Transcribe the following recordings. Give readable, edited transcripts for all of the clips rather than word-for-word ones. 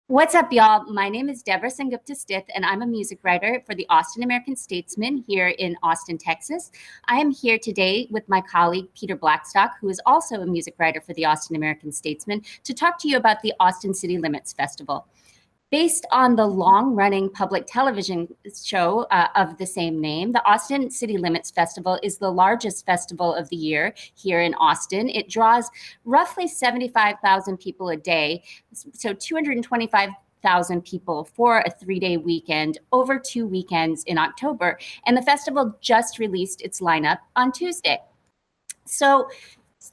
What's up, y'all? My name is Deborah Sengupta Stith, and I'm a music writer for the Austin American-Statesman here in Austin, Texas. I am here today with my colleague, Peter Blackstock, who is also a music writer for the Austin American-Statesman, to talk to you about the Austin City Limits Festival. Based on the long-running public television show of the same name, the Austin City Limits Festival is the largest festival of the year here in Austin. It draws roughly 75,000 people a day, so 225,000 people for a 3-day weekend over 2 weekends in October. And the festival just released its lineup on Tuesday. So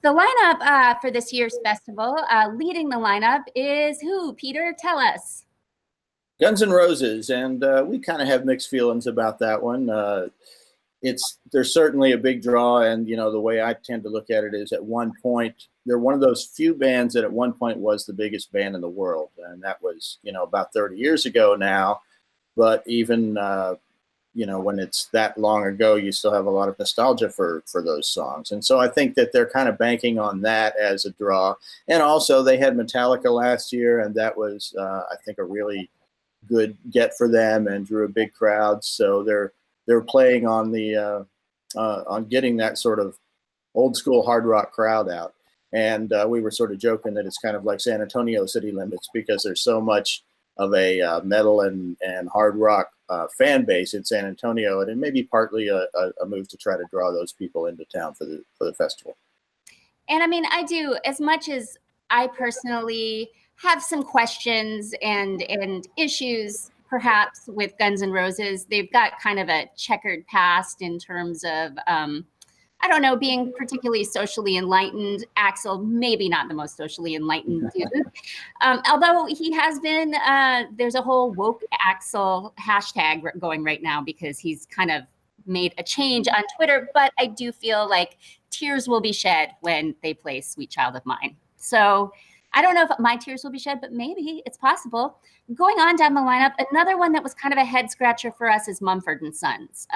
the lineup for this year's festival, leading the lineup is who? Peter, tell us. Guns N' Roses, and we kind of have mixed feelings about that one. There's certainly a big draw, and the way I tend to look at it is, at one point they're one of those few bands that at one point was the biggest band in the world, and that was about 30 years ago now. But even when it's that long ago, you still have a lot of nostalgia for those songs, and so I think that they're kind of banking on that as a draw. And also they had Metallica last year, and that was I think a really good get for them and drew a big crowd. So they're playing on the on getting that sort of old school hard rock crowd out. And we were sort of joking that it's kind of like San Antonio City Limits, because there's so much of a metal and hard rock fan base in San Antonio, and it may be partly a move to try to draw those people into town for the festival. And I mean, I do, as much as I personally have some questions and issues perhaps with Guns N' Roses. They've got kind of a checkered past in terms of, I don't know, being particularly socially enlightened. Axl, maybe not the most socially enlightened dude. Although he has been, there's a whole woke Axl hashtag going right now because he's kind of made a change on Twitter. But I do feel like tears will be shed when they play Sweet Child of Mine. So I don't know if my tears will be shed, but maybe it's possible. Going on down the lineup, another one that was kind of a head scratcher for us is Mumford Sons.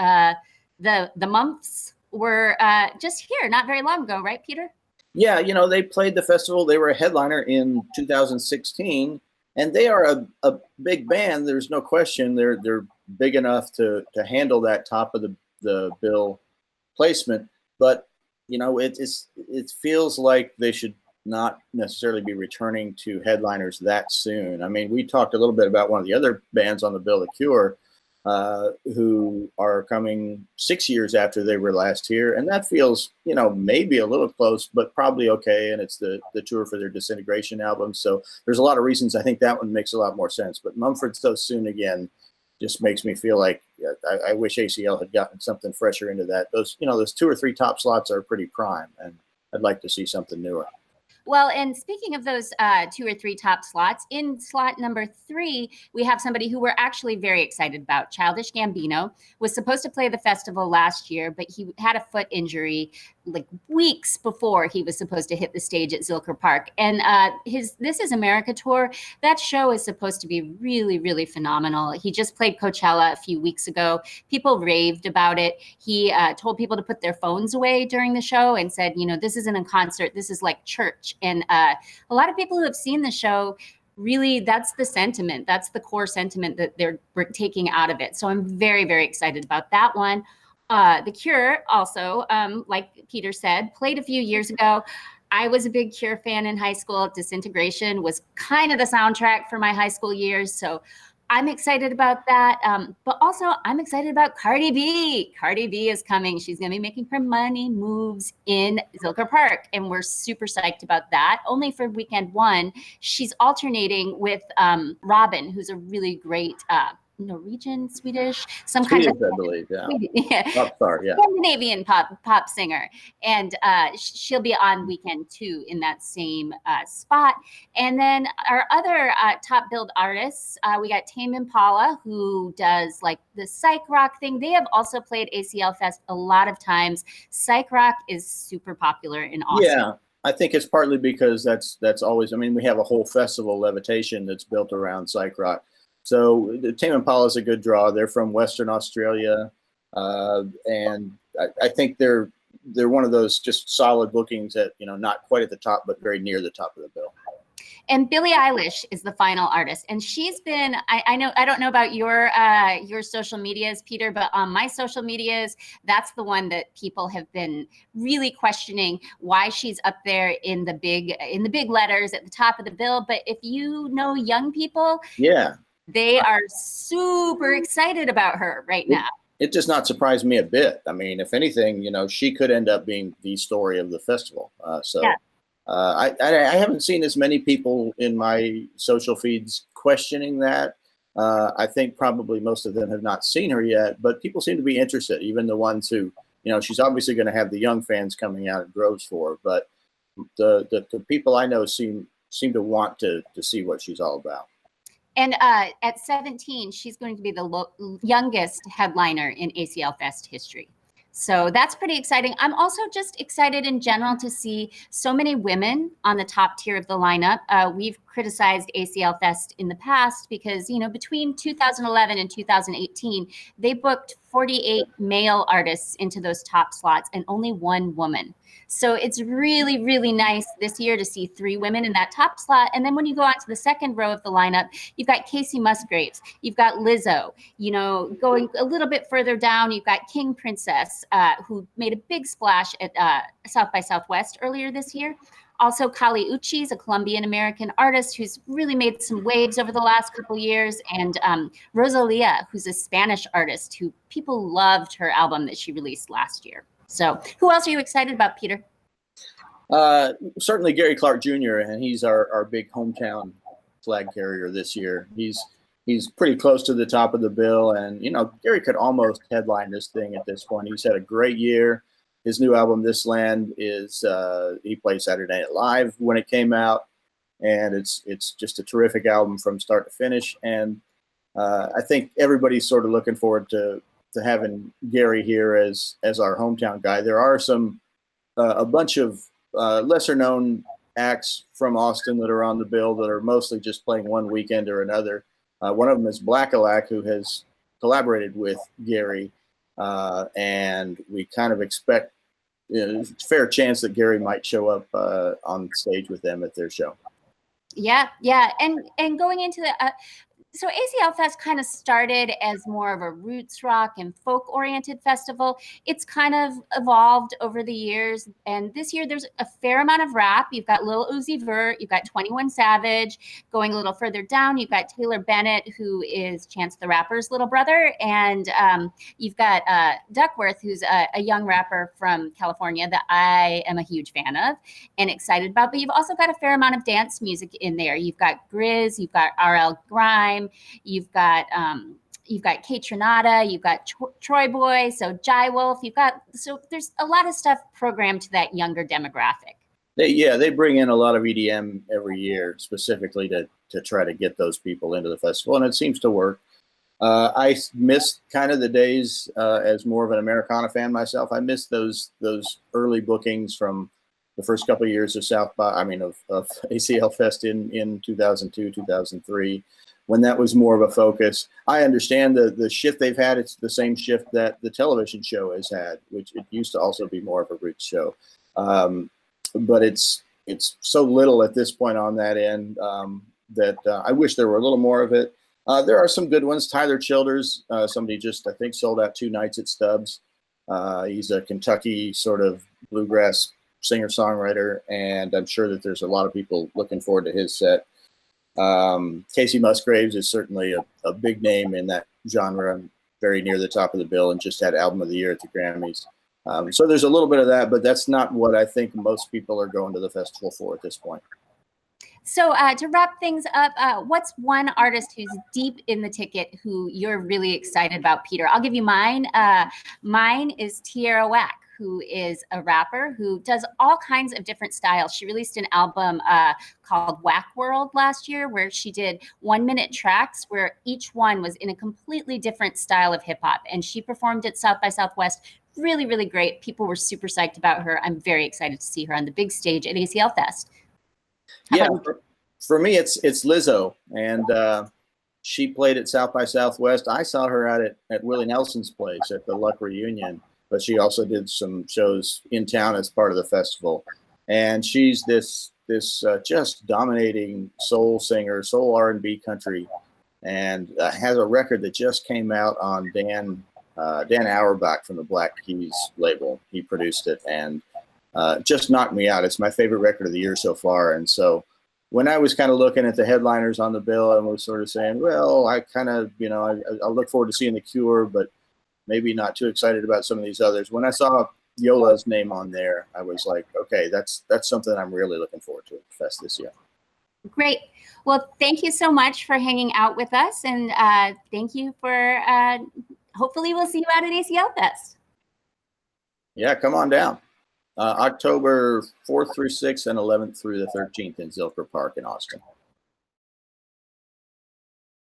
The Mumps were just here not very long ago, right, Peter? Yeah, they played the festival. They were a headliner in 2016, and they are a big band. There's no question. They're big enough to handle that top of the bill placement. But it feels like they should not necessarily be returning to headliners that soon. I mean, we talked a little bit about one of the other bands on the bill, The Cure, who are coming 6 years after they were last here, and that feels, maybe a little close, but probably okay. And it's the tour for their Disintegration album, so there's a lot of reasons I think that one makes a lot more sense. But Mumford so soon again just makes me feel like I wish ACL had gotten something fresher into that. Those 2 or 3 top slots are pretty prime, and I'd like to see something newer. Well, and speaking of those 2 or 3 top slots, in slot number 3, we have somebody who we're actually very excited about. Childish Gambino was supposed to play the festival last year, but he had a foot injury like weeks before he was supposed to hit the stage at Zilker Park. And his This Is America tour, that show is supposed to be really, really phenomenal. He just played Coachella a few weeks ago. People raved about it. He told people to put their phones away during the show and said, this isn't a concert, this is like church. And a lot of people who have seen the show, really, that's the sentiment. That's the core sentiment that they're taking out of it. So I'm very, very excited about that one. The Cure also, like Peter said, played a few years ago. I was a big Cure fan in high school. Disintegration was kind of the soundtrack for my high school years. So I'm excited about that. But also I'm excited about Cardi B. Cardi B is coming. She's going to be making her money moves in Zilker Park. And we're super psyched about that. Only for weekend 1. She's alternating with Robyn, who's a really great Norwegian, Swedish, Swedish, I believe, yeah. Pop star, yeah. Scandinavian pop singer. And she'll be on weekend 2 in that same spot. And then our other top billed artists, we got Tame Impala, who does like the psych rock thing. They have also played ACL Fest a lot of times. Psych rock is super popular in Austin. Yeah. I think it's partly because that's always, I mean, we have a whole festival, Levitation, that's built around psych rock. So Tame Impala is a good draw. They're from Western Australia, and I think they're one of those just solid bookings that, not quite at the top, but very near the top of the bill. And Billie Eilish is the final artist, and she's been. I don't know about your social medias, Peter, but on my social medias, that's the one that people have been really questioning why she's up there in the big letters at the top of the bill. But if you know young people, yeah, they are super excited about her right now. It does not surprise me a bit. I mean, if anything, you know, she could end up being the story of the festival. I haven't seen as many people in my social feeds questioning that. I think probably most of them have not seen her yet, but people seem to be interested, even the ones who, you know, she's obviously going to have the young fans coming out in droves for her, but the people I know seem to want to see what she's all about. And at 17, she's going to be the youngest headliner in ACL Fest history. So that's pretty exciting. I'm also just excited in general to see so many women on the top tier of the lineup. We've criticized ACL Fest in the past because, you know, between 2011 and 2018, they booked 48 male artists into those top slots and only one woman. So it's really, really nice this year to see 3 women in that top slot. And then when you go on to the second row of the lineup, you've got Kacey Musgraves, you've got Lizzo, you know, going a little bit further down, you've got King Princess, who made a big splash at South by Southwest earlier this year. Also, Uchis, a Colombian-American artist who's really made some waves over the last couple years, and Rosalía, who's a Spanish artist who people loved her album that she released last year. So who else are you excited about, Peter? Certainly Gary Clark Jr., and he's our big hometown flag carrier this year. He's pretty close to the top of the bill, and, you know, Gary could almost headline this thing at this point. He's had a great year. His new album, This Land, is he played Saturday Night Live when it came out, and it's just a terrific album from start to finish. And I think everybody's sort of looking forward to having Gary here as our hometown guy. There are a bunch of lesser known acts from Austin that are on the bill that are mostly just playing one weekend or another. One of them is Blackstock, who has collaborated with Gary, and we kind of expect, you know, it's a fair chance that Gary might show up on stage with them at their show. Yeah, and going into the so ACL Fest kind of started as more of a roots rock and folk oriented festival. It's kind of evolved over the years. And this year there's a fair amount of rap. You've got Lil Uzi Vert, you've got 21 Savage. Going a little further down, you've got Taylor Bennett, who is Chance the Rapper's little brother. And you've got Duckworth, who's a young rapper from California that I am a huge fan of and excited about. But you've also got a fair amount of dance music in there. You've got Griz, you've got RL Grime, you've got Kaytranada, you've got Troy Boy, so Jai Wolf, so there's a lot of stuff programmed to that younger demographic. They bring in a lot of EDM every year specifically to try to get those people into the festival, and it seems to work. I missed kind of the days as more of an Americana fan myself. I missed those early bookings from the first couple of years of of ACL Fest in 2002, 2003, when that was more of a focus. I understand the shift they've had. It's the same shift that the television show has had, which it used to also be more of a roots show. But it's so little at this point on that end that I wish there were a little more of it. There are some good ones. Tyler Childers, somebody just, I think, sold out 2 nights at Stubbs. He's a Kentucky sort of bluegrass singer-songwriter, and I'm sure that there's a lot of people looking forward to his set. Kacey Musgraves is certainly a big name in that genre, very near the top of the bill, and just had Album of the Year at the Grammys. So there's a little bit of that, but that's not what I think most people are going to the festival for at this point. So to wrap things up, what's one artist who's deep in the ticket who you're really excited about, Peter? I'll give you mine. Mine is Tierra Whack, who is a rapper who does all kinds of different styles. She released an album called Whack World last year, where she did 1-minute tracks where each one was in a completely different style of hip hop. And she performed at South by Southwest. Really, really great. People were super psyched about her. I'm very excited to see her on the big stage at ACL Fest. Yeah, for me, it's Lizzo, and she played at South by Southwest. I saw her out at Willie Nelson's place at the Luck Reunion, but she also did some shows in town as part of the festival. And she's this this just dominating soul singer, soul R&B country, and has a record that just came out on Dan Auerbach from the Black Keys label. He produced it, and just knocked me out. It's my favorite record of the year so far. And so when I was kind of looking at the headliners on the bill and was sort of saying, well, I kind of, I look forward to seeing The Cure, but maybe not too excited about some of these others. When I saw Yola's name on there, I was like, okay, that's something I'm really looking forward to at the fest this year. Great. Well, thank you so much for hanging out with us. And thank you for, hopefully we'll see you out at ACL Fest. Yeah, come on down. October 4th through 6th and 11th through the 13th in Zilker Park in Austin.